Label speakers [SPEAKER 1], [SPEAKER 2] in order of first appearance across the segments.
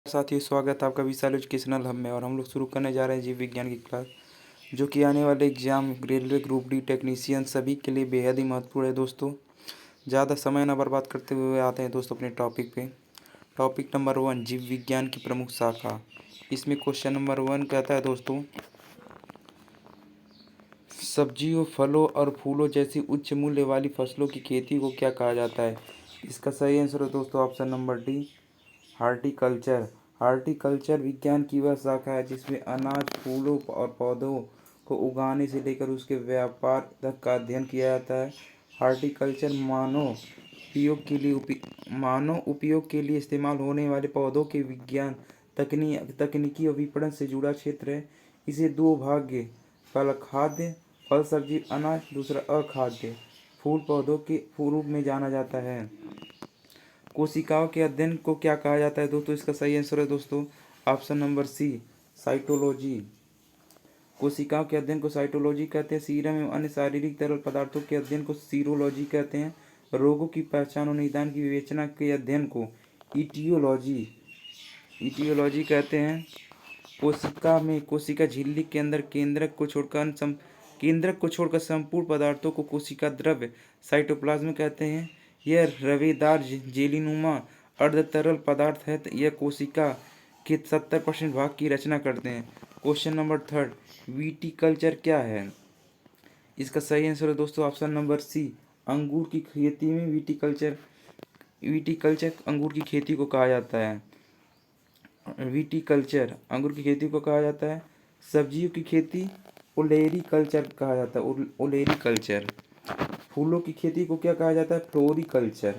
[SPEAKER 1] साथियों, स्वागत है आपका विशाल एजुकेशनल हब में। और हम लोग शुरू करने जा रहे हैं जीव विज्ञान की क्लास, जो कि आने वाले exam railway group D technician सभी के लिए बेहद ही महत्वपूर्ण है। दोस्तों, ज़्यादा समय न बर्बाद करते हुए आते हैं दोस्तों अपने टॉपिक पे। टॉपिक नंबर 1, जीव विज्ञान की प्रमुख शाखा। इसमें क्वेश्चन नंबर 1 कहता है दोस्तों, सब्जियों, फलों और फूलों जैसी उच्च मूल्य वाली फसलों की खेती को क्या कहा जाता है? इसका सही आंसर है दोस्तों option number D, horticulture. Horticulture विज्ञान की वह शाखा है जिसमें अनाज, फूलों और पौधों को उगाने से लेकर उसके व्यापार तक का अध्ययन किया जाता है। हार्टिकल्चर मानव उपयोग के लिए इस्तेमाल होने वाले पौधों के विज्ञान, तकनीकी और विपणन से जुड़ा क्षेत्र है। इसे दो भाग, पहला खाद्य फल सब्जी अनाज, दूसरा अखाद्य फूल पौधों के रूप में जाना जाता है। कोशिकाओं के अध्ययन को क्या कहा जाता है दोस्तों? इसका सही आंसर है दोस्तों ऑप्शन नंबर सी, साइटोलॉजी। कोशिकाओं के अध्ययन को साइटोलॉजी कहते हैं। सीरम एवं अन्य शारीरिक तरल पदार्थों के अध्ययन को सीरोलॉजी कहते हैं। रोगों की पहचान और निदान की विवेचना के अध्ययन को ईटियोलॉजी कहते हैं। कोशिका झिल्ली के अंदर केंद्रक को छोड़कर संपूर्ण पदार्थों को कोशिका द्रव्य साइटोप्लाज्म कहते हैं। यह रवेदार जेलीनुमा अर्ध तरल पदार्थ है। यह कोशिका के 70% भाग की रचना करते हैं। क्वेश्चन नंबर 3, विटीकल्चर क्या है? इसका सही आंसर है दोस्तों ऑप्शन नंबर सी, अंगूर की खेती में विटीकल्चर अंगूर की खेती को कहा जाता है। विटीकल्चर अंगूर की खेती को कहा जाता है। सब्जियों की खेती ओलेरीकल्चर कहा जाता है। ओलेरीकल्चर। फूलों की खेती को क्या कहा जाता है? फ्लोरिकल्चर।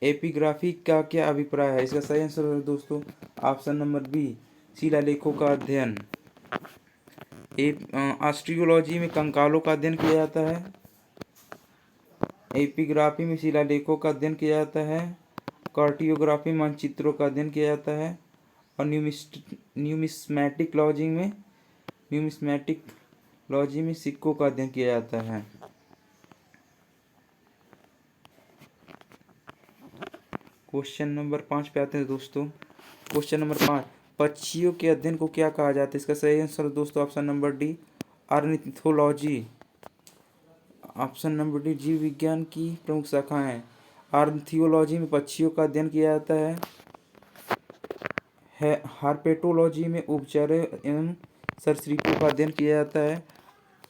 [SPEAKER 1] एपिग्राफी का क्या अभिप्राय है? इसका सही आंसर है दोस्तों ऑप्शन नंबर बी, शिलालेखों का अध्ययन। ऑस्ट्रियोलॉजी में कंकालों का अध्ययन किया जाता है। एपिग्राफी में शिलालेखों का अध्ययन किया जाता है। कार्टियोग्राफी में मानचित्रों का अध्ययन किया जाता है। और न्यूमिस्मैटिक लॉजी में सिक्कों का अध्ययन किया जाता है। क्वेश्चन नंबर 5 पे आते हैं दोस्तों। क्वेश्चन नंबर 5, पक्षियों के अध्ययन को क्या कहा जाता है? इसका सही आंसर दोस्तों option number D, ornithology. Option number D जीव विज्ञान की प्रमुख शाखाएं हैं। ऑर्निथोलॉजी में पक्षियों का अध्ययन किया जाता है। हार्पेटोलॉजी में उपचर्यों एवं सरीसृपों का अध्ययन किया जाता है।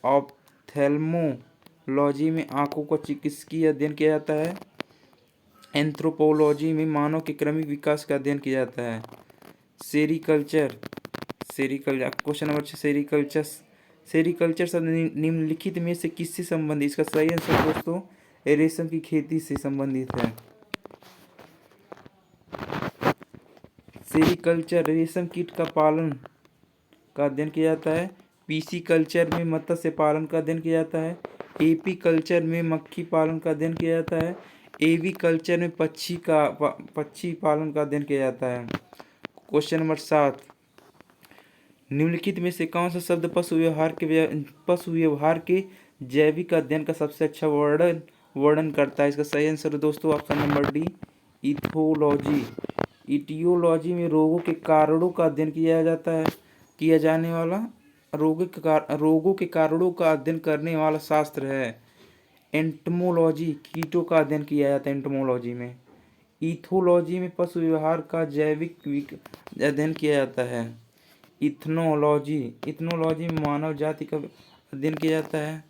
[SPEAKER 1] ऑप्थेल्मोलॉजी में आंखों का चिकित्सकीय अध्ययन किया जाता है। एंथ्रोपोलॉजी में मानव के क्रमिक विकास का अध्ययन किया जाता है। क्वेश्चन नंबर 6, सेरीकल्चर शब्द निम्नलिखित में से किससे संबंधित? इसका सही आंसर दोस्तों रेशम की खेती से संबंधित है। सेरीकल्चर रेशम कीट का पालन का अध्ययन किया जाता है। पीसी कल्चर में मत्स्य पालन का अध्ययन किया जाता है। एपी कल्चर में मक्खी पालन का अध्ययन किया जाता है। एवी कल्चर में पक्षी पालन का अध्ययन किया जाता है। क्वेश्चन नंबर 7, निम्नलिखित में से कौन सा शब्द पशु व्यवहार के जैविक अध्ययन का सबसे अच्छा वर्णन करता है? इसका सही आंसर है दोस्तों ऑप्शन नंबर डी, इथियोलॉजी। इटियोलॉजी में रोगों के कारणों का अध्ययन किया जाने वाला रोगों के कारणों का अध्ययन करने वाला शास्त्र है। एंटमोलॉजी कीटों का अध्ययन किया जाता है एंटमोलॉजी में। इथोलॉजी में पशु व्यवहार का जैविक अध्ययन किया जाता है। इथनोलॉजी में मानव जाति का अध्ययन किया जाता है।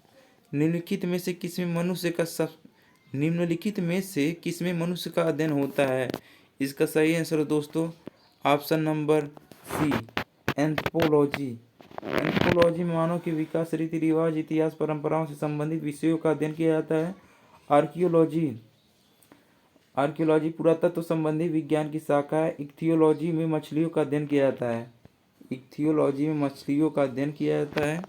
[SPEAKER 1] निम्नलिखित में से किसमें मनुष्य का अध्ययन होता है? इसका सही आंसर है दोस्तों option number C, anthropology. Anthropology में मानव के विकास, रीति रिवाज, इतिहास, परंपराओं से संबंधित विषयों का अध्ययन किया जाता है। आर्कियोलॉजी पुरातत्व संबंधी विज्ञान की शाखा है। इक्थियोलॉजी में मछलियों का अध्ययन किया जाता है।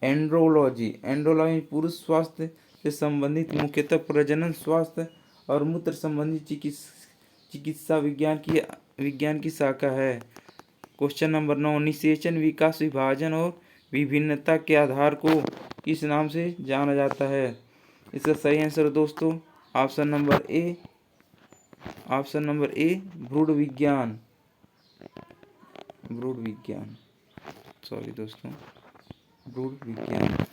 [SPEAKER 1] एंड्रोलॉजी में पुरुष स्वास्थ्य से संबंधित मुख्यतः प्रजनन, स्वास्थ्य और मूत्र संबंधी चिकित्सा विज्ञान की शाखा है। क्वेश्चन नंबर 9, निषेचन, विकास, विभाजन और विभिन्नता के आधार को किस नाम से जाना जाता है? इसका सही आंसर दोस्तों option number A, option number A भ्रूण विज्ञान, सॉरी दोस्तों, भ्रूण विज्ञान।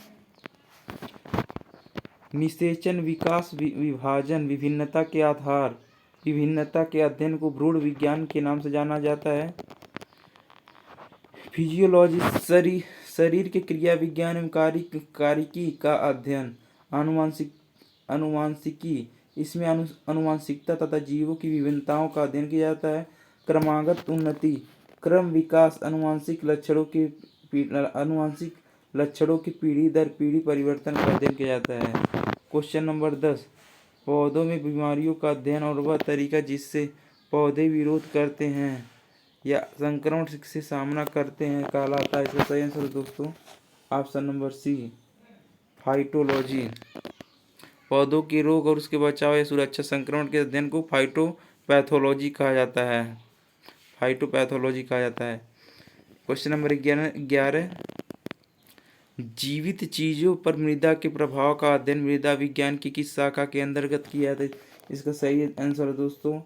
[SPEAKER 1] निषेचन, विकास, विभाजन, विभिन्नता के आधार, विभिन्नता के अध्ययन को भ्रूण विज्ञान के नाम से जाना जाता है। फिजियोलॉजी, शरीर के क्रिया विज्ञान एवं कारिकी का अध्ययन। अनुवांशिकी, इसमें अनुवांशिकता तथा जीवों की विभिन्नताओं का अध्ययन किया जाता है। क्रमागत उन्नति, क्रम विकास, अनुवांशिक लक्षणों की पीढ़ी दर पीढ़ी परिवर्तन का अध्ययन किया जाता है। क्वेश्चन नंबर 10, पौधों में बीमारियों का अध्ययन और वह तरीका जिससे पौधे विरोध करते हैं या संक्रमण से सामना करते हैं कहलाता है। इसका सही आंसर दोस्तों ऑप्शन नंबर सी फाइटोलॉजी। पौधों के रोग और उसके बचाव या सुरक्षा संक्रमण के अध्ययन को फाइटोपैथोलॉजी कहा जाता है। क्वेश्चन नंबर 11, जीवित चीजों पर मृदा के प्रभाव का अध्ययन मृदा विज्ञान की किस शाखा के अंतर्गत किया जाता है। इसका सही आंसर है दोस्तों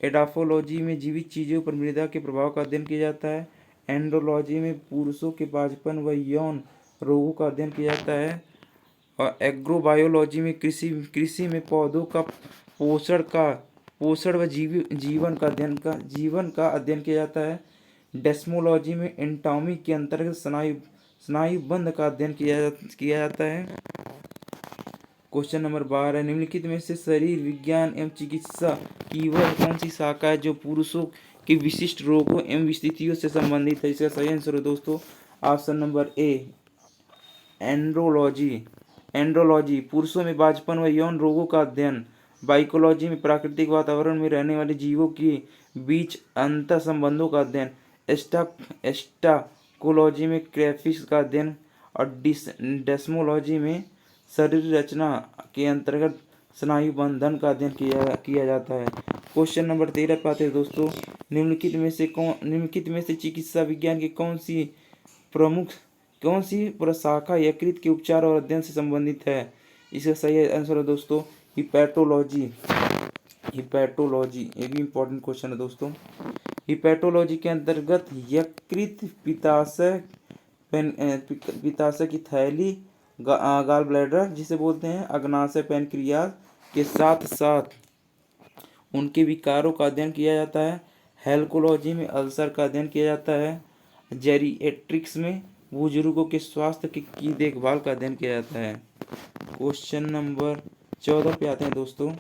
[SPEAKER 1] एडाफोलॉजी में जीवित चीजों पर मृदा के प्रभाव का अध्ययन किया जाता है। एंड्रोलॉजी में पुरुषों के बांझपन व यौन रोगों का अध्ययन किया जाता है। और एग्रोबायोलॉजी में कृषि में पौधों का पोषण व जीवन का अध्ययन किया जाता है। डेस्मोलॉजी में एंटोमी के अंतर्गत स्नायुबंध का अध्ययन किया जाता है। क्वेश्चन नंबर 12, निम्नलिखित में से शरीर विज्ञान एवं चिकित्सा की वह कौन सी शाखा है जो पुरुषों के विशिष्ट रोगों एवं स्थितियों से संबंधित है। इसका सही आंसर है दोस्तों ऑप्शन नंबर ए एंड्रोलॉजी, पुरुषों में बांझपन व यौन रोगों का अध्ययन। बाइकोलॉजी में प्राकृतिक वातावरण में रहने वाले जीवों के बीच अंतर संबंधों का अध्ययन। एस्टाकोलॉजी में क्रैफिश का अध्ययन। और डेस्मोलॉजी में शरीर रचना के अंतर्गत स्नायु बंधन का अध्ययन किया जाता है। क्वेश्चन नंबर 13 पे आते हैं दोस्तों, निम्नलिखित में से चिकित्सा विज्ञान की कौन सी प्रशाखा यकृत के उपचार और अध्ययन से संबंधित है। इसका सही आंसर है दोस्तों हिपैटोलॉजी। ये भी इम्पोर्टेंट क्वेश्चन है दोस्तों। हिपैटोलॉजी के अंतर्गत यकृत, पित्ताशय की थैली, गॉल ब्लैडर जिसे बोलते हैं, अग्नाशय, पैनक्रियाज के साथ साथ उनके विकारों का अध्ययन किया जाता है। हेल्कोलॉजी में अल्सर का अध्ययन किया जाता है। जेरिएट्रिक्स में बुजुर्गों के स्वास्थ्य की देखभाल का अध्ययन किया जाता है। क्वेश्चन नंबर 14 पे आते हैं दोस्तों,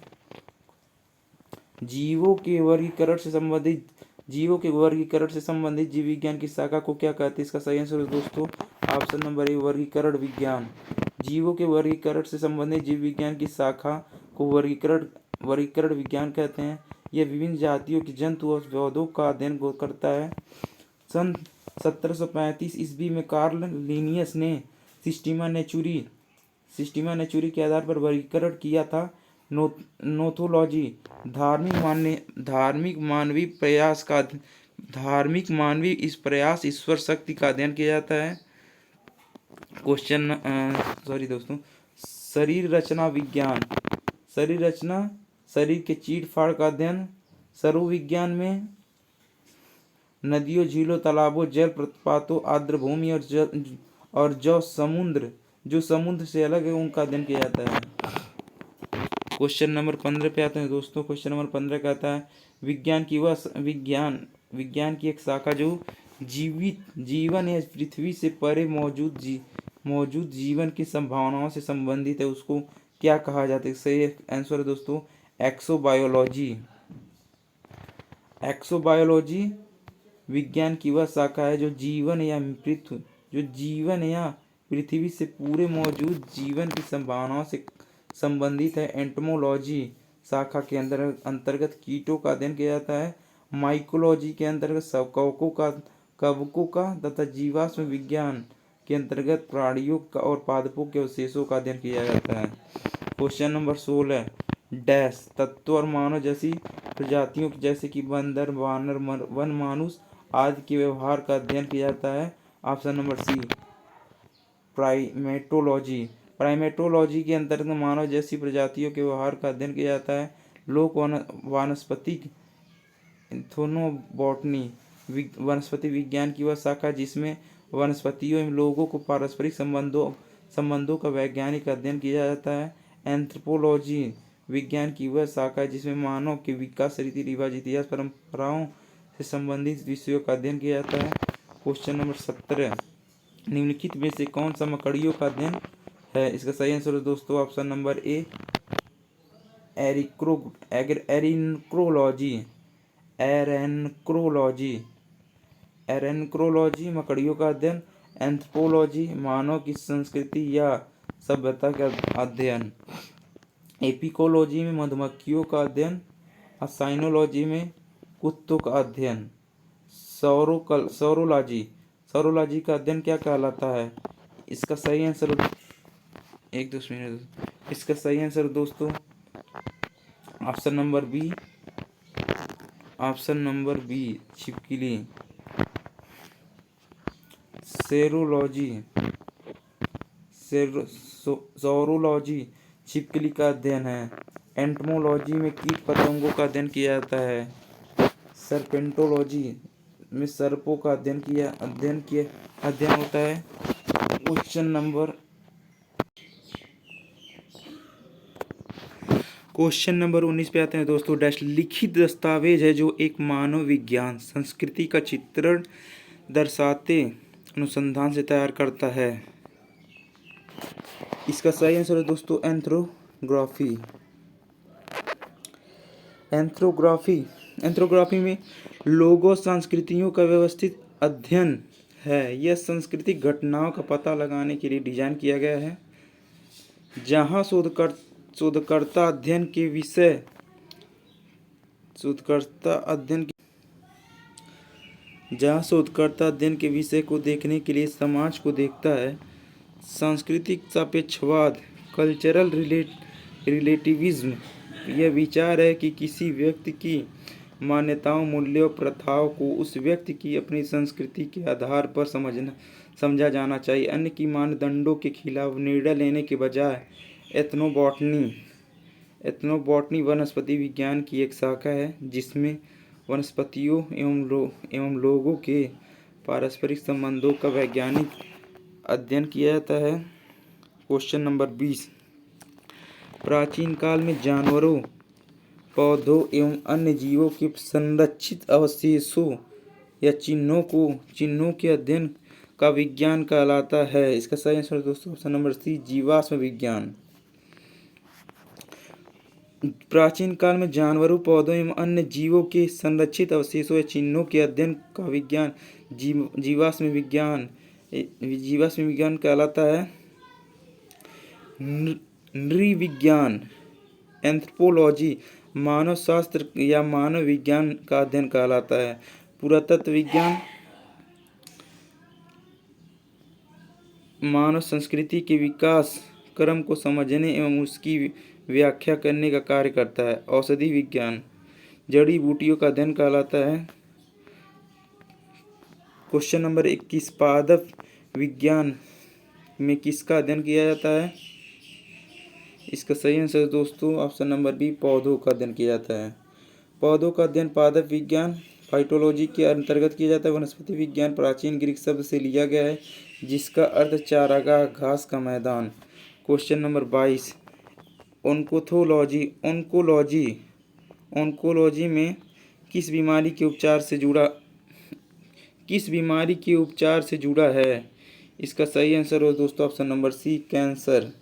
[SPEAKER 1] जीवों के वर्गीकरण से संबंधित जीव विज्ञान की शाखा को क्या कहते हैं। इसका सही आंसर है दोस्तों ऑप्शन नंबर ए वर्गीकरण विज्ञान। जीवों के वर्गीकरण से संबंधित जीव विज्ञान की शाखा को वर्गीकरण विज्ञान कहते हैं। यह विभिन्न जातियों के जंतु और पौधों का अध्ययन करता है। सन 1735 ईस्वी में कार्ल लिनियस ने सिस्टीमा नेचुरी के आधार पर वर्गीकरण किया था। नोथोलॉजी धार्मिक मानवीय इस प्रयास ईश्वर शक्ति का अध्ययन किया जाता है। शरीर रचना विज्ञान, शरीर के चीड़ फाड़ का अध्ययन। सर्वविज्ञान में नदियों, झीलों, तालाबों, जल प्रपातों, आर्द्र भूमि और जो समुद्र से अलग है उनका अध्ययन किया जाता है। क्वेश्चन नंबर 15 पे आते हैं दोस्तों। क्वेश्चन नंबर 15 कहता है विज्ञान की एक शाखा जो जीवन या पृथ्वी से परे मौजूद जीवन की संभावनाओं से संबंधित है, उसको क्या कहा जाता है। सही आंसर है दोस्तों एक्सोबायोलॉजी विज्ञान की वह शाखा है जो जीवन या पृथ्वी से पूरे मौजूद जीवन की संभावनाओं से संबंधित है। एंटोमोलॉजी शाखा के अंतर्गत कीटों का अध्ययन किया जाता है। माइकोलॉजी के अंतर्गत कवकों का तथा जीवाश्म विज्ञान के अंतर्गत प्राणियों का और पादपों के अवशेषों का अध्ययन किया जाता है। क्वेश्चन नंबर 16 तत्व और मानव जैसी प्रजातियों जैसे कि बंदर, वानर, वन मानुष आदि के व्यवहार का अध्ययन किया जाता है। Option number C primatology primatology के अंतर्गत मानव जैसी प्रजातियों के व्यवहार का अध्ययन किया जाता है। लोक वानस्पतिक एथनोबॉटनी वनस्पति विज्ञान की वह शाखा जिसमें वनस्पतियों एवं लोगों को पारस्परिक संबंधों का वैज्ञानिक अध्ययन किया जाता है। एंथ्रोपोलॉजी विज्ञान की वह शाखा जिसमें मानव के विकास, रीति रिवाज, इतिहास, परंपराओं से संबंधित विषयों का अध्ययन किया जाता है। क्वेश्चन नंबर 17, निम्नलिखित में से कौन सा मकड़ियों का अध्ययन है? इसका सही आंसर है दोस्तों ऑप्शन नंबर ए, एरिनक्रोलॉजी। एरेनक्रोलॉजी मकड़ियों का अध्ययन। एंथ्रोपोलॉजी मानव की संस्कृति या सभ्यता का अध्ययन। एपिकोलॉजी में मधुमक्खियों का अध्ययन। साइनोलॉजी में कुत्तों का अध्ययन। सौरोलॉजी का अध्ययन क्या कहलाता है? इसका सही आंसर इसका सही आंसर दोस्तों ऑप्शन नंबर बी छिपकली। सौरोलॉजी छिपकली का अध्ययन है। एंटोमोलॉजी में कीट पतंगों का अध्ययन किया जाता है। सर्पेंटोलॉजी में सर्पों का अध्ययन होता है। क्वेश्चन नंबर 19 पे आते हैं दोस्तों। लिखित दस्तावेज है जो एक मानव विज्ञान संस्कृति का चित्रण दर्शाते अनुसंधान से तैयार करता है। इसका सही आंसर है दोस्तों एंथ्रोग्राफी में लोगों संस्कृतियों का व्यवस्थित अध्ययन है। यह सांस्कृतिक घटनाओं का पता लगाने के लिए डिजाइन किया गया है। जहाँ शोधकर्ता अध्ययन के विषय को देखने के लिए समाज को देखता है। सांस्कृतिक सापेक्षवाद कल्चरल रिलेटिविज्म यह विचार है कि किसी व्यक्ति की मान्यताओं, मूल्यों, प्रथाओं को उस व्यक्ति की अपनी संस्कृति के आधार पर समझा जाना चाहिए। अन्य की मानदंडों के खिलाफ निर्णय लेने के बजाय एथनोबॉटनी वनस्पति विज्ञान की एक शाखा है जिसमें वनस्पतियों एवं लोगों के पारस्परिक संबंधों का वैज्ञानिक अध्ययन किया जाता है। क्वेश्चन नंबर 20, प्राचीन काल में जानवरों, पौधों एवं अन्य जीवों के संरक्षित अवशेषों या चिन्हों के अध्ययन का विज्ञान कहलाता है। इसका सही आंसर दोस्तों ऑप्शन नंबर सी, जीवाश्म विज्ञान। प्राचीन काल में जानवरों, पौधों एवं अन्य जीवों के संरक्षित अवशेषों या चिन्हों के अध्ययन का विज्ञान जीवाश्म विज्ञान कहलाता है। नृविज्ञान एंथ्रोपोलॉजी मानव शास्त्र या मानव विज्ञान का अध्ययन कहलाता है। पुरातत्व विज्ञान मानव संस्कृति के विकास क्रम को समझने एवं उसकी व्याख्या करने का कार्य करता है। औषधि विज्ञान जड़ी बूटियों का अध्ययन कहलाता है। क्वेश्चन नंबर 21, पादप विज्ञान में किसका अध्ययन किया जाता है? इसका सही आंसर दोस्तों ऑप्शन नंबर बी, पौधों का अध्ययन किया जाता है। पौधों का अध्ययन पादप विज्ञान फाइटोलॉजी के अंतर्गत किया जाता है। वनस्पति विज्ञान प्राचीन ग्रीक शब्द से लिया गया है जिसका अर्थ चारागाह, घास का मैदान। क्वेश्चन नंबर 22, ओंकोलॉजी में किस बीमारी के उपचार से जुड़ा है? इसका सही आंसर हो दोस्तों option number C, cancer.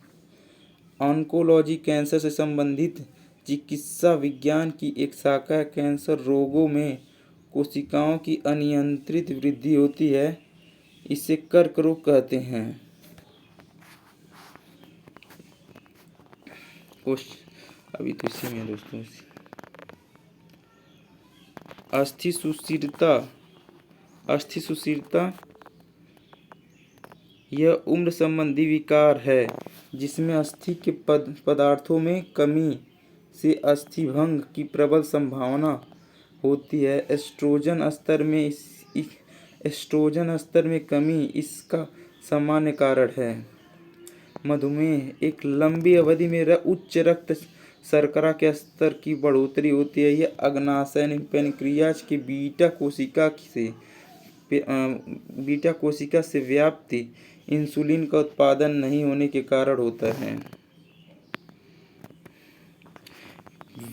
[SPEAKER 1] Oncology cancer से संबंधित चिकित्सा विज्ञान की एक शाखा है। कैंसर रोगों में कोशिकाओं की अनियंत्रित वृद्धि होती है, इसे कर्क रोग कहते हैं। अभी तो इसी में दोस्तों अस्थि सुस्थिरता यह उम्र संबंधी विकार है जिसमें अस्थि के पदार्थों में कमी से अस्थिभंग की प्रबल संभावना होती है। एस्ट्रोजन स्तर में कमी इसका सामान्य कारण है। मधुमेह एक लंबी अवधि में उच्च रक्त शर्करा के स्तर की बढ़ोतरी होती है। यह अग्नाशय पेनक्रियाज की बीटा कोशिका से व्याप्त इंसुलिन का उत्पादन नहीं होने के कारण होता है।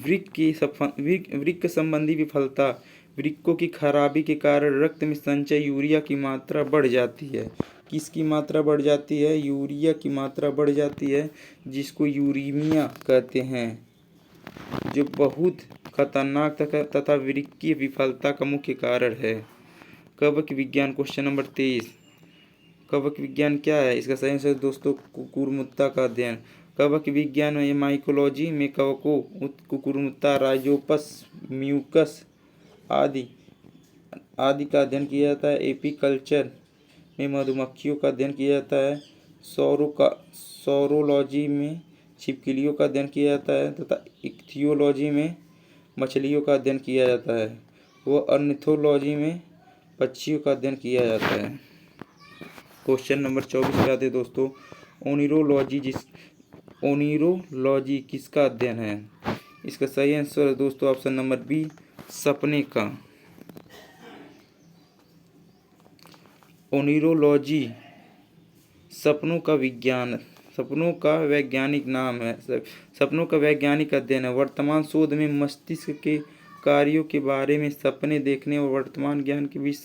[SPEAKER 1] वृक्क संबंधी विफलता। वृक्कों की खराबी के कारण रक्त में संचय यूरिया की मात्रा बढ़ जाती है। किसकी मात्रा बढ़ जाती है? यूरिया की मात्रा बढ़ जाती है, जिसको यूरीमिया कहते हैं, जो बहुत खतरनाक तथा वृक्कीय विफलता का मुख्य कारण है। कवक विज्ञान क्वेश्चन नंबर 23। कवक विज्ञान क्या है? इसका सही आंसर दोस्तों कुकुरमुत्ता का अध्ययन। कवक विज्ञान में माइकोलॉजी में कवकों, कुकुरमुत्ता, राइजोपस, म्यूकस आदि का अध्ययन किया जाता है। एपीकल्चर में मधुमक्खियों का अध्ययन किया जाता है। सौरोलॉजी में छिपकलियों का अध्ययन किया जाता है तथा इक्थियोलॉजी में मछलियों का अध्ययन किया जाता है। वो ऑर्निथोलॉजी में पक्षियों का अध्ययन किया जाता है। क्वेश्चन नंबर 24 पे आते हैं दोस्तों। ओनिरोलॉजी किसका अध्ययन है? इसका सही आंसर है दोस्तों ऑप्शन नंबर बी, सपने का। ओनिरोलॉजी सपनों का विज्ञान, सपनों का वैज्ञानिक नाम है, सपनों का वैज्ञानिक अध्ययन है। वर्तमान शोध में मस्तिष्क के कार्यों के बारे में सपने देखने और वर्तमान ज्ञान के बीच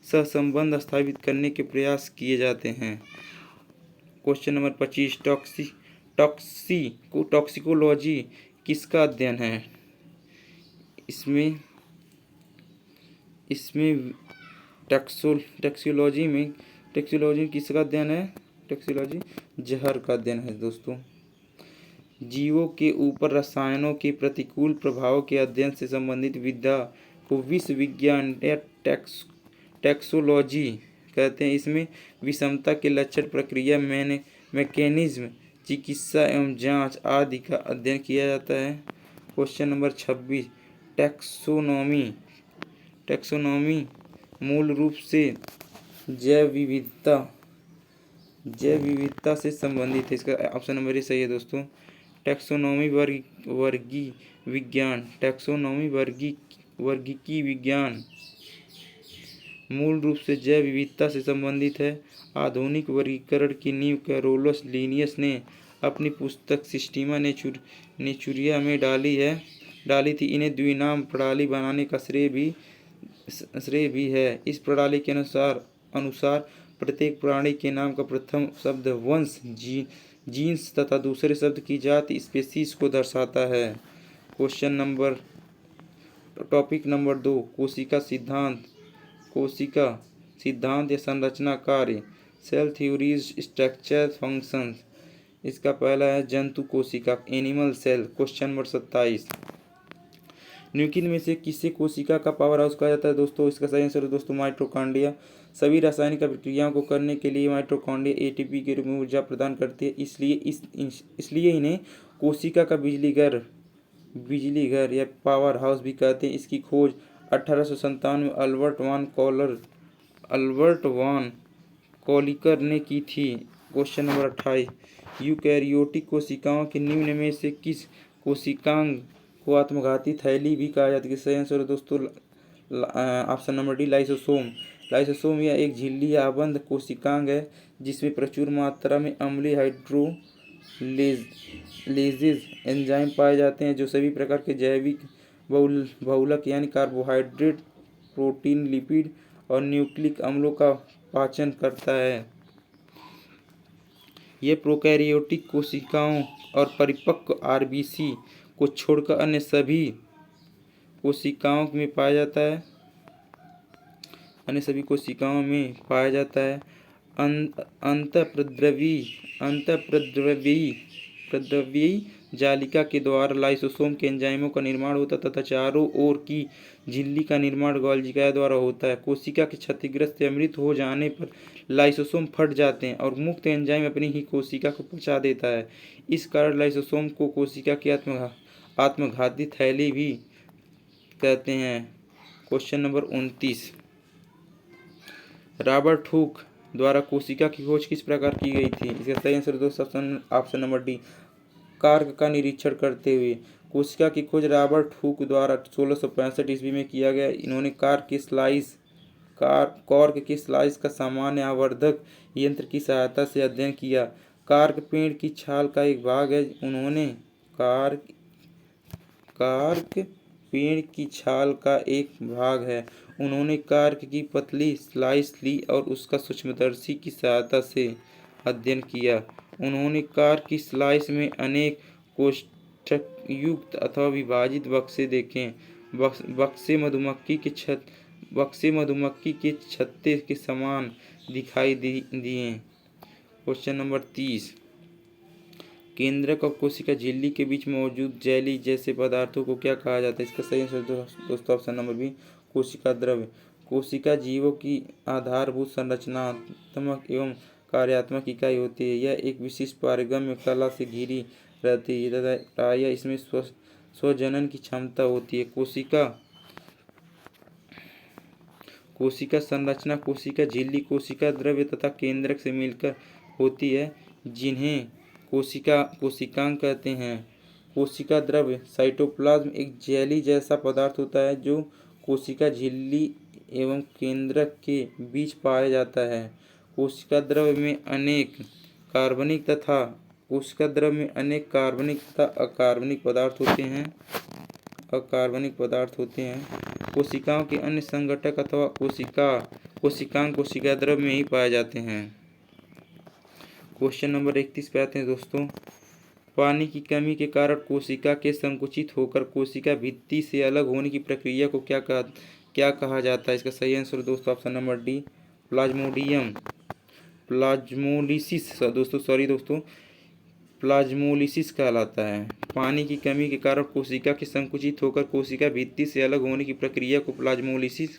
[SPEAKER 1] सहसंबंध स्थापित करने के प्रयास किए जाते हैं। Question number 25। टॉक्सिकोलॉजी किसका अध्ययन है? इसमें टॉक्सिकोलॉजी किसका अध्ययन है? टॉक्सिकोलॉजी जहर का अध्ययन है दोस्तों। जीवों के ऊपर रसायनों के प्रतिकूल प्रभाव के अध्ययन से संबंधित विधा को विषय विज्ञान या टैक्सोलॉजी कहते हैं। इसमें विषमता के लक्षण, प्रक्रिया, मैकेनिज्म, चिकित्सा एवं जांच आदि का अध्ययन किया जाता है। Question number 26। टैक्सोनॉमी मूल रूप से जैव विविधता से संबंधित है। इसका ऑप्शन नंबर ए सही है दोस्तों। टैक्सोनॉमी वर्गीकी विज्ञान मूल रूप से जैव विविधता से संबंधित है। आधुनिक वर्गीकरण की नींव कैरोलस लिनियस ने अपनी पुस्तक सिस्टीमा नेचुरिया में डाली थी। इन्हें द्विनाम प्रणाली बनाने का श्रेय भी है। इस प्रणाली के अनुसार प्रत्येक प्राणी के नाम का प्रथम शब्द वंश जीन्स तथा दूसरे शब्द की जाति स्पीशीज को दर्शाता है। टॉपिक नंबर 2 कोशिका सिद्धांत या संरचना कार्य, सेल थ्योरीज, स्ट्रक्चर, फंक्शंस। इसका पहला है जंतु कोशिका, animal cell. Question number 27। Nucleus में से किसे कोशिका का पावर हाउस कहा जाता है दोस्तों? इसका सही आंसर है दोस्तों माइटोकॉन्ड्रिया। सभी रासायनिक प्रक्रियाओं को करने के लिए माइटोकॉन्ड्रिया एटीपी के रूप में ऊर्जा प्रदान करती है। इसलिए इन्हें कोशिका का बिजली घर या पावर हाउस भी कहते हैं। इसकी खोज 1897 में अल्बर्ट वान कॉलिकर ने की थी। Question number 28। यूकैरियोटिक कोशिकाओं के निम्न में से किस कोशिकांग को आत्मघाती थैली भी कहा जाता है? सही आंसर है दोस्तों ऑप्शन नंबर डी, लाइसोसोम यह एक झिल्ली या आबंध कोशिकांग है जिसमें प्रचुर मात्रा में अम्लीय हाइड्रोलेजेज एंजाइम पाए जाते हैं, जो सभी प्रकार के जैविक बहुलक यानी कार्बोहाइड्रेट, प्रोटीन, लिपिड और न्यूक्लिक अम्लों का पाचन करता है। यह प्रोकैरियोटिक कोशिकाओं और परिपक्व आरबीसी को छोड़कर अन्य सभी कोशिकाओं में पाया जाता है। अंतःप्रद्रवी जालिका के द्वारा लाइसोसोम के एंजाइमों का निर्माण होता है तथा चारों ओर की झिल्ली का निर्माण गोल्जिका द्वारा होता है। कोशिका के क्षतिग्रस्त या मृत हो जाने पर लाइसोसोम फट जाते हैं और मुक्त एंजाइम अपनी ही कोशिका को पचा देता है। इस कारण लाइसोसोम को कोशिका की आत्मघाती थैली भी कहते हैं। Question number 29। रॉबर्ट हुक द्वारा कोशिका की खोज किस प्रकार की गई थी? इसका सही आंसर दोस्तों ऑप्शन नंबर डी, कार्क का निरीक्षण करते हुए। कोशिका की खोज रॉबर्ट हुक द्वारा 1665 ईस्वी में किया गया। इन्होंने कॉर्क के स्लाइस का सामान्य आवर्धक यंत्र की सहायता से अध्ययन किया। कार्क पेड़ की छाल का एक भाग है। उन्होंने कार्क पेड़ की छाल का एक भाग है। उन्होंने कार्क की पतली स्लाइस ली और उसका सूक्ष्मदर्शी की सहायता से अध्ययन किया। उन्होंने कार्क की स्लाइस में अनेक कोष्ठकयुक्त अथवा विभाजित बक्से देखे। बक्से मधुमक्खी के छत्ते के समान दिखाई दिए। क्वेश्चन नंबर 30, केंद्रक और कोशिका झिल्ली के बीच मौजूद जेली जैसे पदार्थों को क्या कहा जाता है? इसका सही आंसर दोस्तों ऑप्शन नंबर बी, कोशिका द्रव्य। कोशिका जीवों की आधारभूत संरचनात्मक एवं कार्यात्मक इकाई होती है। यह एक विशिष्ट पारगम्य कला से घिरी रहती है तथा प्रायः इसमें स्वजनन की क्षमता होती है। कोशिका संरचना कोशिका झिल्ली कोशिका द्रव्य तथा केंद्रक से मिलकर होती है, जिन्हें कोशिकांग कहते हैं। कोशिका द्रव्य साइटोप्लाज्म एक जेली जैसा पदार्थ होता है जो कोशिका झिल्ली एवं केंद्रक के बीच पाया जाता है। कोशिका द्रव्य में अनेक कार्बनिक तथा अकार्बनिक पदार्थ होते हैं। कोशिकाओं के अन्य संघटक अथवा कोशिकांग कोशिका द्रव्य में ही पाए जाते हैं। क्वेश्चन नंबर 31 पे आते हैं दोस्तों। पानी की कमी के कारण कोशिका के संकुचित होकर कोशिका भित्ति से अलग होने की प्रक्रिया को क्या कहा जाता है? इसका सही आंसर दोस्तों ऑप्शन नंबर डी, प्लाज्मोलिसिस कहलाता है। पानी की कमी के कारण कोशिका के संकुचित होकर कोशिका भित्ति से अलग होने की प्रक्रिया को प्लाज्मोलिसिस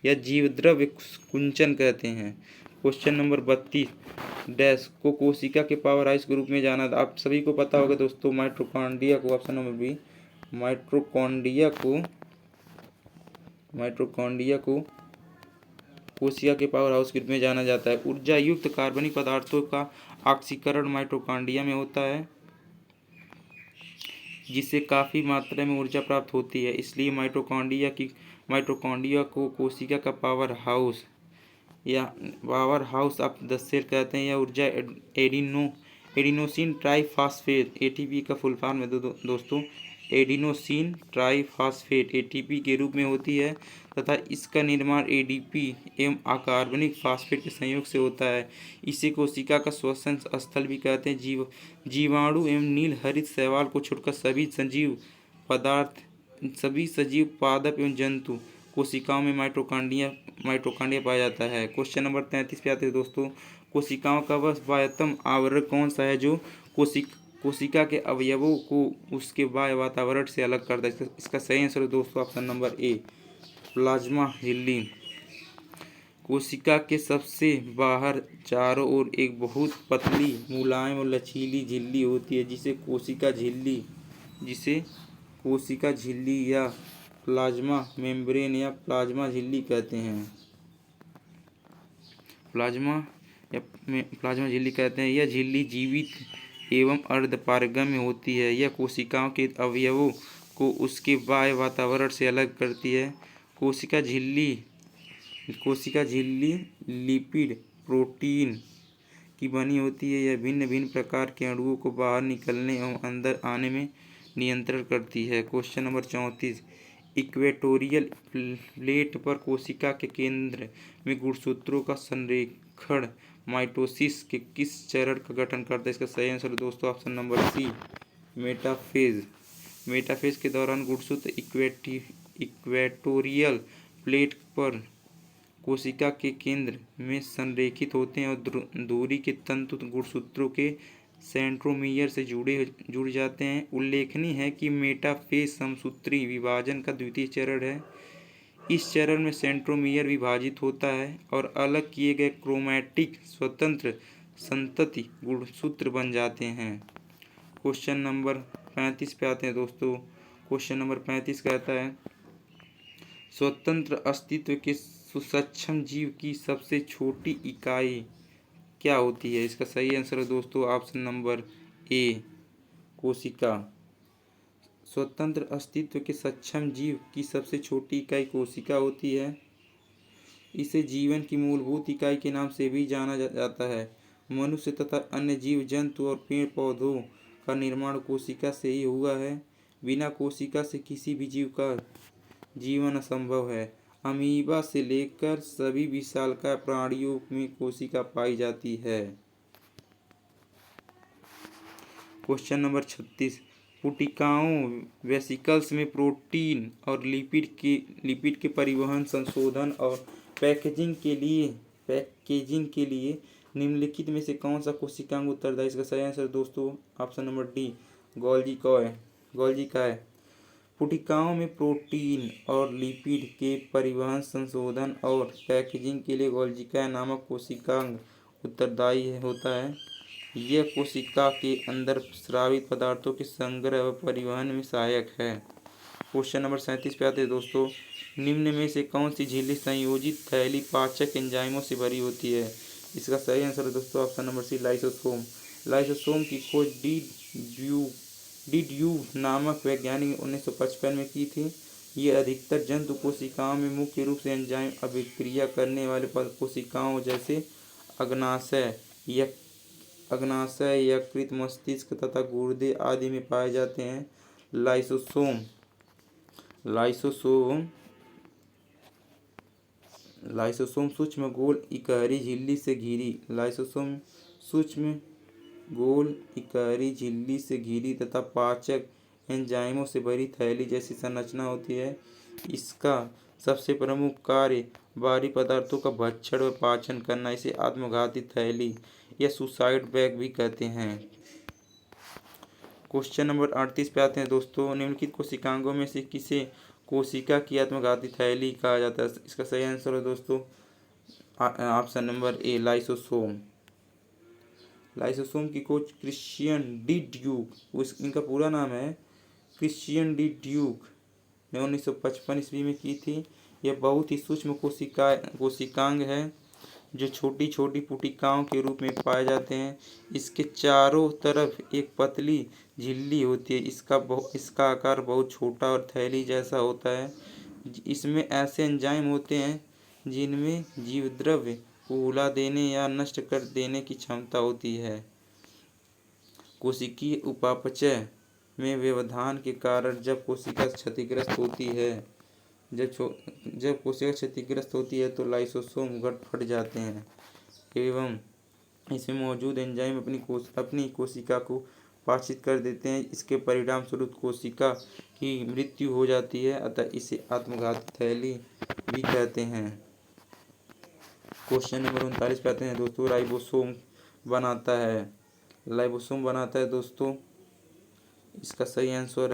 [SPEAKER 1] या जीवद्रव्य कुंचन कहते हैं। क्वेश्चन नंबर 32, डैश को कोशिका के पावर हाउस के रूप में जाना। आप सभी को पता होगा दोस्तों, माइटोकॉन्ड्रिया को, ऑप्शन नंबर बी, माइटोकॉन्ड्रिया को कोशिका के पावर हाउस के रूप में जाना जाता है। ऊर्जा युक्त कार्बनिक पदार्थों का ऑक्सीकरण माइटोकॉन्ड्रिया में होता है, जिससे काफ़ी मात्रा में ऊर्जा प्राप्त होती है। इसलिए माइटोकॉन्ड्रिया को कोशिका का powerhouse of the cell कहते हैं। यह ऊर्जा एडिनोसिन ट्राइफॉस्फेट एटीपी का फुल फॉर्म है दोस्तों, एडिनोसिन ट्राइफॉस्फेट एटीपी के रूप में होती है तथा इसका निर्माण एडीपी एवं अकार्बनिक फॉस्फेट के संयोग से होता है। इसे कोशिका का श्वसन स्थल भी कहते हैं। जीवाणु एवं नील हरित शैवाल को छोड़कर सभी सजीव पादप एवं जंतु कोशिकाओं में माइटोकॉन्ड्रिया पाया जाता है। क्वेश्चन नंबर 33 पे आते हैं दोस्तों। कोशिकाओं का वह बाह्यतम आवरण कौन सा है जो कोशिका के अवयवों को उसके बाह्य वातावरण से अलग करता है? इसका सही आंसर है दोस्तों ऑप्शन नंबर ए, प्लाज्मा झिल्ली। कोशिका के सबसे बाहर चारों ओर एक बहुत पतली मुलायम और लचीली झिल्ली होती है, जिसे कोशिका झिल्ली या प्लाज्मा मेम्ब्रेन या प्लाज्मा झिल्ली कहते हैं। यह झिल्ली जीवित एवं अर्धपारगम्य होती है। यह कोशिकाओं के अवयवों को उसके बाह्य वातावरण से अलग करती है। कोशिका झिल्ली लिपिड प्रोटीन की बनी होती है। यह भिन्न भिन्न प्रकार के अणुओं को बाहर निकलने एवं अंदर आने में नियंत्रण करती है। क्वेश्चन नंबर 34, इक्वेटोरियल प्लेट पर कोशिका के केंद्र में गुणसूत्रों का संरेखण माइटोसिस के किस चरण का गठन करता है? इसका सही आंसर दोस्तों ऑप्शन नंबर सी, मेटाफेज के दौरान गुणसूत्र इक्वेटोरियल प्लेट पर कोशिका के केंद्र में संरेखित होते हैं और दूरी के तंतु गुणसूत्रों के सेंट्रोमियर से जुड़ जाते हैं। उल्लेखनीय है कि मेटाफेज समसूत्री विभाजन का द्वितीय चरण है। इस चरण में सेंट्रोमियर विभाजित होता है और अलग किए गए क्रोमैटिक स्वतंत्र संतति गुणसूत्र बन जाते हैं। क्वेश्चन नंबर 35 पे आते हैं दोस्तों। क्वेश्चन नंबर 35 कहता है, स्वतंत्र सुसक्षम जीव की सबसे छोटी इकाई क्या होती है? इसका सही आंसर है दोस्तों ऑप्शन नंबर ए, कोशिका। स्वतंत्र अस्तित्व के सक्षम जीव की सबसे छोटी इकाई कोशिका होती है। इसे जीवन की मूलभूत इकाई के नाम से भी जाना जाता है। मनुष्य तथा अन्य जीव जंतु और पेड़ पौधों का निर्माण कोशिका से ही हुआ है। बिना कोशिका से किसी भी जीव का जीवन असंभव है। अमीबा से लेकर सभी विशालकाय प्राणियों में कोशिका पाई जाती है। Question number 36। पुटिकाओं वेसिकल्स में प्रोटीन और लिपिड के परिवहन, संशोधन और पैकेजिंग के लिए निम्नलिखित में से कौन सा कोशिकांग उत्तरदायी? इसका सही आंसर दोस्तों ऑप्शन नंबर डी, गोल्जी का है। पुटिकाओं में प्रोटीन और लिपिड के परिवहन, संशोधन और पैकेजिंग के लिए गोल्जिका नामक कोशिकांग उत्तरदायी होता है। यह कोशिका के अंदर स्रावित पदार्थों के संग्रह व परिवहन में सहायक है। क्वेश्चन नंबर 37 पे आते हैं दोस्तों। निम्न में से कौन सी झिल्ली संयोजित थैली पाचक एंजाइमों से भरी होती है? इसका सही आंसर है दोस्तों option number C, lysosome. Lysosome की खोज डीड्यू नामक वैज्ञानिक ने 1955 में की थी। ये अधिकतर जंतु कोशिकाओं में मुख्य रूप से एंजाइम अभिक्रिया करने वाले कोशिकाओं जैसे अग्नाशय, यकृत, मस्तिष्क तथा गुर्दे आदि में पाए जाते हैं। लाइसोसोम सूक्ष्म गोल इकहरी झिल्ली से घिरी तथा पाचक एंजाइमों से भरी थैली जैसी संरचना होती है। इसका सबसे प्रमुख कार्य भारी पदार्थों का भक्षण व पाचन करना। इसे आत्मघाती थैली या सुसाइड बैग भी कहते हैं। क्वेश्चन नंबर 38 पे आते हैं दोस्तों। निम्नलिखित कोशिकांगों में से किसे कोशिका की आत्मघाती थैली कहा जाता है? इसका सही आंसर है दोस्तों option number A, lysosome. Lysosome की खोज क्रिश्चियन डी ड्यूक, इनका पूरा नाम है क्रिश्चियन डी ड्यूक ने 1955 ईस्वी में की थी। यह बहुत ही सूक्ष्म कोशिकांग है जो छोटी छोटी पुटिकाओं के रूप में पाए जाते हैं। इसके चारों तरफ एक पतली झिल्ली होती है। इसका आकार बहुत छोटा और थैली जैसा होता है। इसमें ऐसे एंजाइम होते हैं जिनमें जीवद्रव्य को उला देने या नष्ट कर देने की क्षमता होती है। कोशिकीय उपापचय में व्यवधान के कारण जब कोशिका क्षतिग्रस्त होती है तो लाइसोसोम फट जाते हैं एवं इसमें मौजूद एंजाइम अपनी कोशिका को पाचित कर देते हैं। इसके परिणाम स्वरूप कोशिका की मृत्यु हो जाती है, अतः इसे आत्मघाती थैली भी कहते हैं। क्वेश्चन नंबर 39 पे आते हैं दोस्तों। राइबोसोम बनाता है दोस्तों। इसका सही आंसर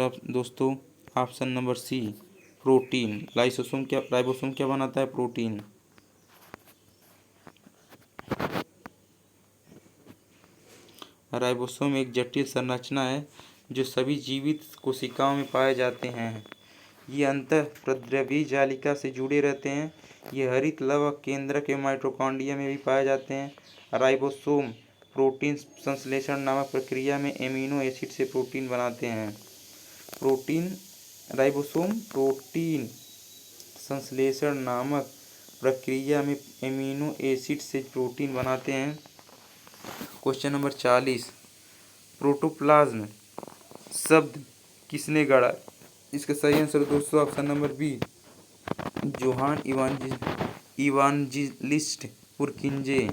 [SPEAKER 1] है दोस्तों option number C, protein. Ribosome क्या बनाता है? प्रोटीन। राइबोसोम एक जटिल संरचना है जो सभी जीवित कोशिकाओं में पाए जाते हैं। ये अंतःप्रद्रव्य जालिका से जुड़े रहते हैं। ये हरित लवक केंद्रक के माइटोकॉन्ड्रिया में भी पाए जाते हैं। राइबोसोम प्रोटीन संश्लेषण नामक प्रक्रिया में एमिनो एसिड से प्रोटीन बनाते हैं। राइबोसोम प्रोटीन संश्लेषण नामक प्रक्रिया में एमिनो एसिड से प्रोटीन बनाते हैं। Question number 40। प्रोटोप्लाज्म शब्द किसने गढ़ा? इसका सही आंसर दोस्तों option number B, Johann Evangelist Purkinje.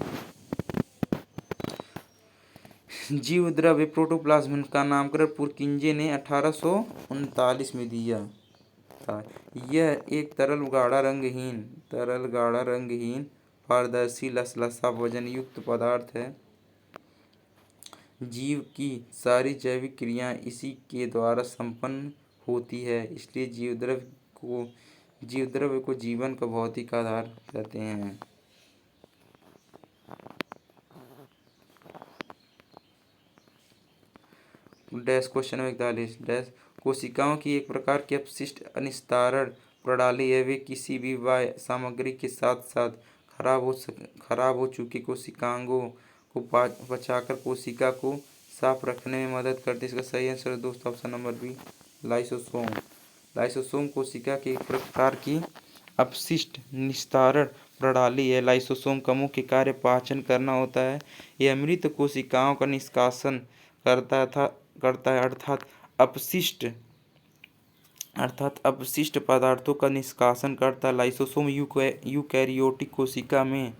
[SPEAKER 1] जीवद्रव्य प्रोटोप्लाज्म का नामकरण पुरकिंजे ने 1839 में दिया था। यह एक तरल गाढ़ा रंगहीन पारदर्शी लसलसा वजन युक्त पदार्थ है। जीव की सारी जैविक क्रियाएं इसी के द्वारा संपन्न होती है, इसलिए जीवद्रव्य को जीवन का भौतिक आधार कहते हैं। Question number 41। कोशिकाओं की एक प्रकार की अपशिष्ट निस्तारण प्रणाली है। वे किसी भी वाह्य सामग्री के साथ साथ खराब हो चुकी कोशिकांगों को पचाकर कोशिका को साफ रखने में मदद करती है। इसका सही आंसर है दोस्तों option number B, lysosome. Lysosome कोशिका की एक प्रकार की अपशिष्ट निस्तारण प्रणाली है। लाइसोसोम का मुख्य कार्य पाचन करना होता है। यह मृत कोशिकाओं का निष्कासन करता है अर्थात अपशिष्ट पदार्थों का निष्कासन करता है। लाइसोसोम यूकैरियोटिक कोशिका में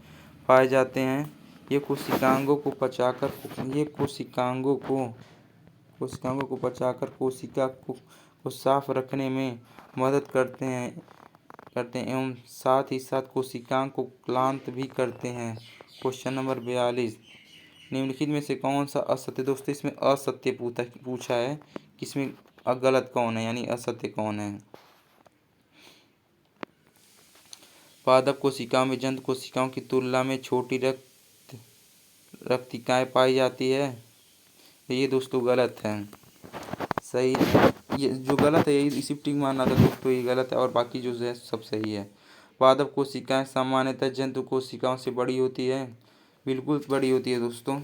[SPEAKER 1] पाए जाते हैं। ये कोशिकाओं को पचाकर कोशिका को साफ रखने में मदद करते हैं एवं साथ ही साथ कोशिकाओं को क्लांत भी करते हैं। क्वेश्चन नंबर 42, निम्नलिखित में से कौन सा असत्य, दोस्तों इसमें असत्य पूछा है कि इसमें गलत कौन है यानी असत्य कौन है। पादप कोशिकाओं में जंतु कोशिकाओं की तुलना में छोटी रक्तिकाएं पाई जाती है। ये दोस्तों गलत है। सही, ये जो गलत है यही इसी टिक मानना था दोस्तों, ये गलत है और बाकी जो है सब सही है। पादप कोशिकाएं सामान्यतः जंतु कोशिकाओं से बड़ी होती है। बिल्कुल बड़ी होती है दोस्तों।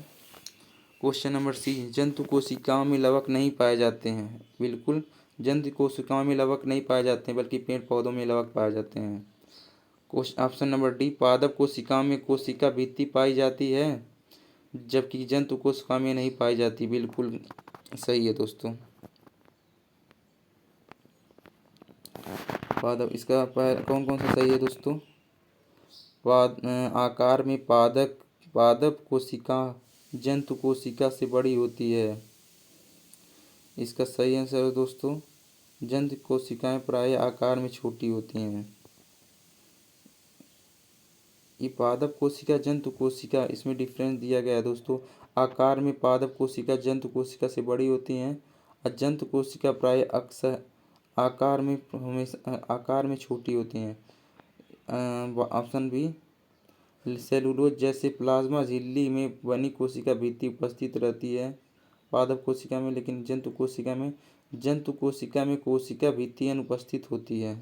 [SPEAKER 1] क्वेश्चन नंबर सी, जंतु कोशिकाओं में लवक नहीं पाए जाते हैं। बिल्कुल जंतु कोशिकाओं में लवक नहीं पाए जाते हैं बल्कि पेड़ पौधों में लवक पाए जाते हैं। ऑप्शन नंबर डी, पादप कोशिकाओं में कोशिका भित्ति पाई जाती है जबकि जंतु कोशिकाओं में नहीं पाई जाती। बिल्कुल सही है दोस्तों। पादप, इसका कौन कौन सा सही है दोस्तों। आकार में पादप कोशिका जंतु कोशिका से बड़ी होती है। इसका सही आंसर है दोस्तों, जंतु कोशिकाएं प्राय आकार में छोटी होती हैं। ये पादप कोशिका जंतु कोशिका, इसमें डिफरेंस दिया गया है दोस्तों। आकार में पादप कोशिका जंतु कोशिका से बड़ी होती हैं और जंतु कोशिका प्राय अक्सर आकार में छोटी होती हैं। ऑप्शन बी, सेलुलोज जैसे प्लाज्मा झिल्ली में बनी कोशिका भित्ति उपस्थित रहती है पादप कोशिका में, लेकिन जंतु कोशिका में कोशिका भित्ति अनुपस्थित होती है।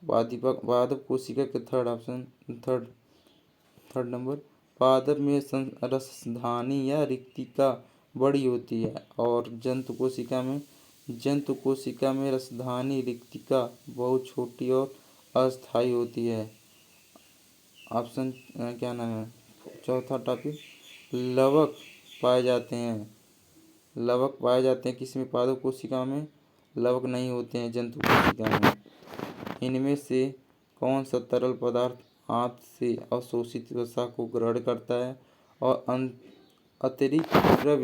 [SPEAKER 1] पादप कोशिका के थर्ड नंबर, पादप में रसधानी या रिक्तिका बड़ी होती है और जंतु कोशिका में रसधानी रिक्तिका बहुत छोटी और अस्थायी होती है। ऑप्शन क्या नाम है, चौथा टॉपिक, लवक पाए जाते हैं किसमें, पादप कोशिका में लवक नहीं होते हैं जंतु कोशिका में। इनमें से कौन सा तरल पदार्थ आंत से अवशोषित वसा को ग्रहण करता है और अतिरिक्त द्रव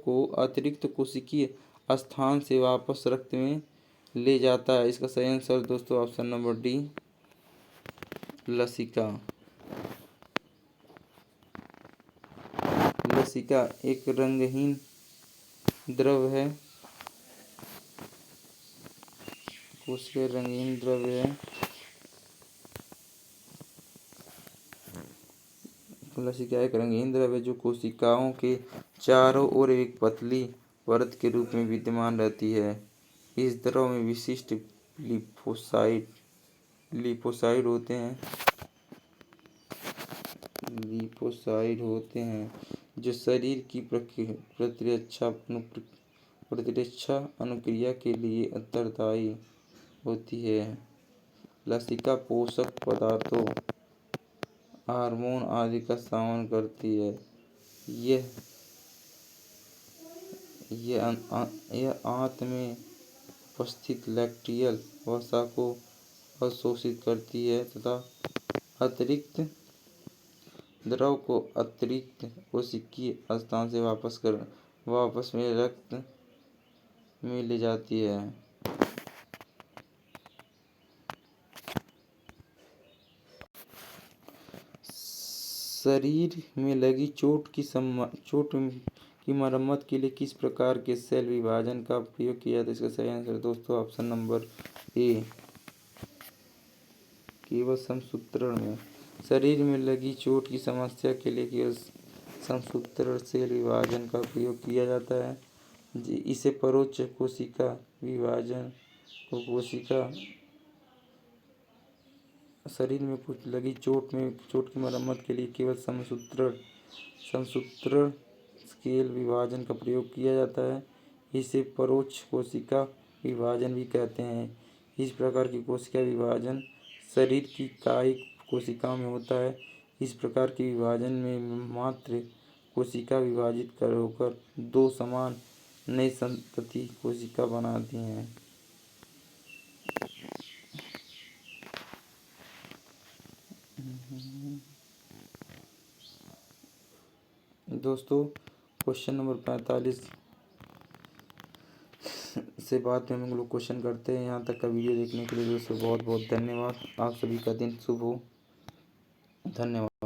[SPEAKER 1] को अतिरिक्त कोशिकीय स्थान से वापस रक्त में ले जाता है। इसका सही आंसर दोस्तों ऑप्शन नंबर डी, लसिका। लसिका एक रंगहीन द्रव है, कोशिका रंगहीन द्रव है। लसिका एक रंगहीन द्रव है जो कोशिकाओं के चारों ओर एक पतली परत के रूप में विद्यमान रहती है। इस द्रव में विशिष्ट लिपोसाइड होते हैं जो शरीर की प्रतिरक्षा अनुक्रिया के लिए उत्तरदायी होती है। लसिका पोषक पदार्थों, हार्मोन आदि का सेवन करती है। यह आंत में उपस्थित लैक्टियल वसा को अवशोषित करती है तथा अतिरिक्त द्रव को अतिरिक्त कोशिकीय स्थान से वापस में रक्त में ले जाती है। शरीर में लगी चोट की मरम्मत के लिए किस प्रकार के सेल विभाजन का प्रयोग किया जाता है। इसका सही आंसर दोस्तों ऑप्शन नंबर ए, केवल समसूत्रण में। शरीर में लगी चोट की समस्या के लिए केवल समसूत्र सेल विभाजन का प्रयोग किया जाता है। इसे परोक्ष कोशिका विभाजन को कोशिका शरीर में कुछ लगी चोट की मरम्मत के लिए केवल समसूत्र सेल विभाजन का प्रयोग किया जाता है। इसे परोक्ष कोशिका विभाजन भी कहते हैं। इस प्रकार की कोशिका विभाजन शरीर की कायिक कोशिकाओं में होता है। इस प्रकार के विभाजन में मात्र कोशिका विभाजित होकर दो समान नई संतति कोशिका बनाती हैं। दोस्तों, क्वेश्चन नंबर 45 से बाद में हम लोग क्वेश्चन करते हैं। यहाँ तक का वीडियो देखने के लिए दोस्तों बहुत बहुत धन्यवाद। आप सभी का दिन शुभ हो। धन्यवाद।